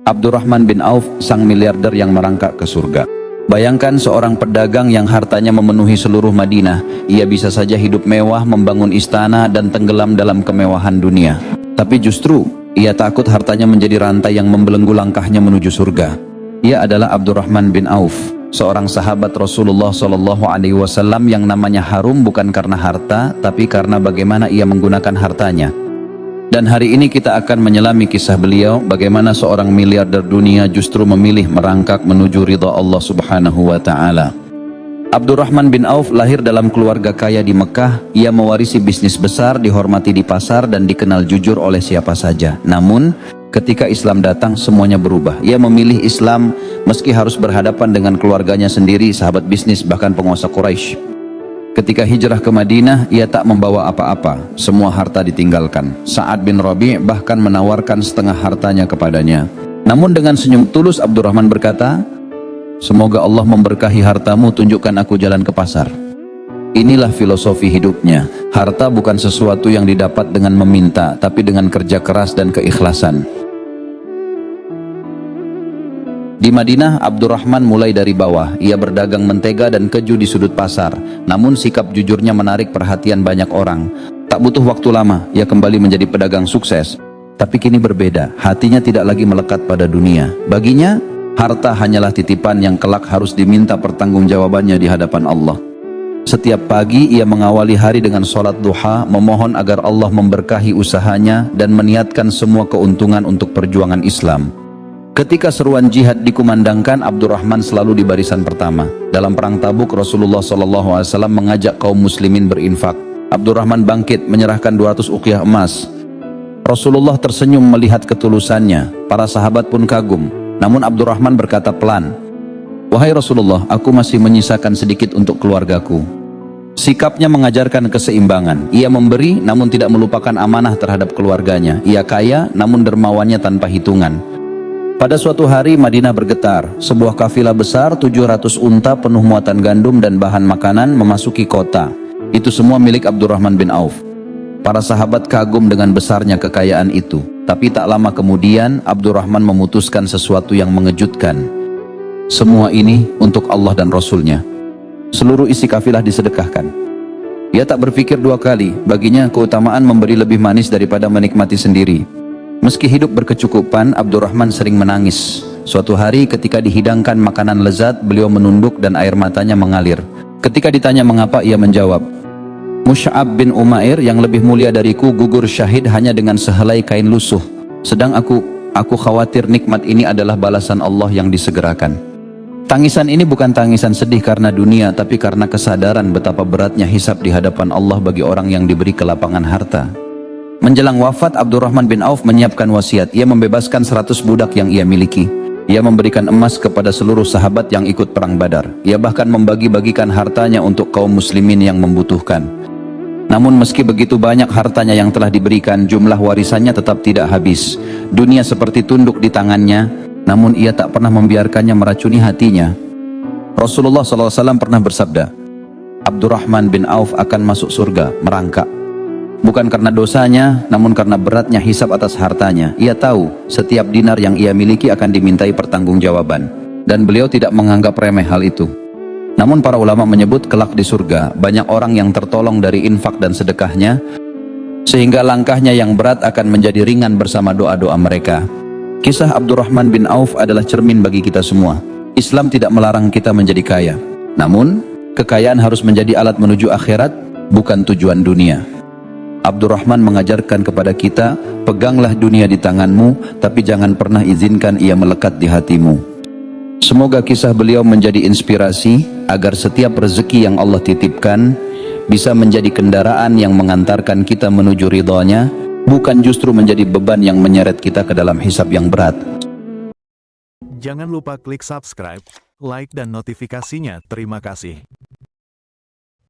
Abdurrahman bin Auf, sang miliarder yang merangkak ke surga. Bayangkan seorang pedagang yang hartanya memenuhi seluruh Madinah. Ia bisa saja hidup mewah, membangun istana, dan tenggelam dalam kemewahan dunia. Tapi justru, ia takut hartanya menjadi rantai yang membelenggu langkahnya menuju surga. Ia adalah Abdurrahman bin Auf, seorang sahabat Rasulullah SAW yang namanya harum bukan karena harta, tapi karena bagaimana ia menggunakan hartanya. Dan hari ini kita akan menyelami kisah beliau, bagaimana seorang miliarder dunia justru memilih merangkak menuju ridha Allah Subhanahu wa Ta'ala. Abdurrahman bin Auf lahir dalam keluarga kaya di Mekah. Ia mewarisi bisnis besar, dihormati di pasar, dan dikenal jujur oleh siapa saja. Namun, ketika Islam datang, semuanya berubah. Ia memilih Islam meski harus berhadapan dengan keluarganya sendiri, sahabat bisnis, bahkan penguasa Quraisy. Ketika hijrah ke Madinah, ia tak membawa apa-apa, semua harta ditinggalkan. Sa'ad bin Rabi' bahkan menawarkan setengah hartanya kepadanya. Namun dengan senyum tulus Abdurrahman berkata, "Semoga Allah memberkahi hartamu, tunjukkan aku jalan ke pasar." Inilah filosofi hidupnya. Harta bukan sesuatu yang didapat dengan meminta, tapi dengan kerja keras dan keikhlasan. Di Madinah, Abdurrahman mulai dari bawah. Ia berdagang mentega dan keju di sudut pasar. Namun sikap jujurnya menarik perhatian banyak orang. Tak butuh waktu lama, ia kembali menjadi pedagang sukses. Tapi kini berbeda, hatinya tidak lagi melekat pada dunia. Baginya, harta hanyalah titipan yang kelak harus diminta pertanggungjawabannya di hadapan Allah. Setiap pagi ia mengawali hari dengan sholat duha, memohon agar Allah memberkahi usahanya dan meniatkan semua keuntungan untuk perjuangan Islam. Ketika seruan jihad dikumandangkan, Abdurrahman selalu di barisan pertama. Dalam perang Tabuk, Rasulullah SAW mengajak kaum muslimin berinfak. Abdurrahman bangkit menyerahkan 200 uqyah emas. Rasulullah tersenyum melihat ketulusannya. Para sahabat pun kagum. Namun Abdurrahman berkata pelan, "Wahai Rasulullah, aku masih menyisakan sedikit untuk keluargaku." Sikapnya mengajarkan keseimbangan. Ia memberi namun tidak melupakan amanah terhadap keluarganya. Ia kaya namun dermawannya tanpa hitungan. Pada suatu hari Madinah bergetar. Sebuah kafilah besar 700 unta penuh muatan gandum dan bahan makanan memasuki kota. Itu semua milik Abdurrahman bin Auf. Para sahabat kagum dengan besarnya kekayaan itu. Tapi tak lama kemudian Abdurrahman memutuskan sesuatu yang mengejutkan. Semua ini untuk Allah dan Rasulnya. Seluruh isi kafilah disedekahkan. Ia tak berpikir dua kali. Baginya keutamaan memberi lebih manis daripada menikmati sendiri. Meski hidup berkecukupan, Abdurrahman sering menangis. Suatu hari ketika dihidangkan makanan lezat, beliau menunduk dan air matanya mengalir. Ketika ditanya mengapa, ia menjawab, "Mus'ab bin Umair yang lebih mulia dariku gugur syahid hanya dengan sehelai kain lusuh. Sedang aku khawatir nikmat ini adalah balasan Allah yang disegerakan." Tangisan ini bukan tangisan sedih karena dunia, tapi karena kesadaran betapa beratnya hisab di hadapan Allah bagi orang yang diberi kelapangan harta. Menjelang wafat, Abdurrahman bin Auf menyiapkan wasiat. Ia membebaskan 100 budak yang ia miliki. Ia memberikan emas kepada seluruh sahabat yang ikut perang Badar. Ia bahkan membagi-bagikan hartanya untuk kaum muslimin yang membutuhkan. Namun meski begitu banyak hartanya yang telah diberikan, jumlah warisannya tetap tidak habis. Dunia seperti tunduk di tangannya, namun ia tak pernah membiarkannya meracuni hatinya. Rasulullah SAW pernah bersabda, "Abdurrahman bin Auf akan masuk surga merangkak. Bukan karena dosanya, namun karena beratnya hisab atas hartanya." Ia tahu setiap dinar yang ia miliki akan dimintai pertanggungjawaban, dan beliau tidak menganggap remeh hal itu. Namun para ulama menyebut kelak di surga banyak orang yang tertolong dari infak dan sedekahnya, sehingga langkahnya yang berat akan menjadi ringan bersama doa-doa mereka. Kisah Abdurrahman bin Auf adalah cermin bagi kita semua. Islam tidak melarang kita menjadi kaya, namun kekayaan harus menjadi alat menuju akhirat, bukan tujuan dunia. Abdurrahman mengajarkan kepada kita, peganglah dunia di tanganmu, tapi jangan pernah izinkan ia melekat di hatimu. Semoga kisah beliau menjadi inspirasi, agar setiap rezeki yang Allah titipkan, bisa menjadi kendaraan yang mengantarkan kita menuju ridhonya, bukan justru menjadi beban yang menyeret kita ke dalam hisab yang berat. Jangan lupa klik subscribe, like dan notifikasinya. Terima kasih.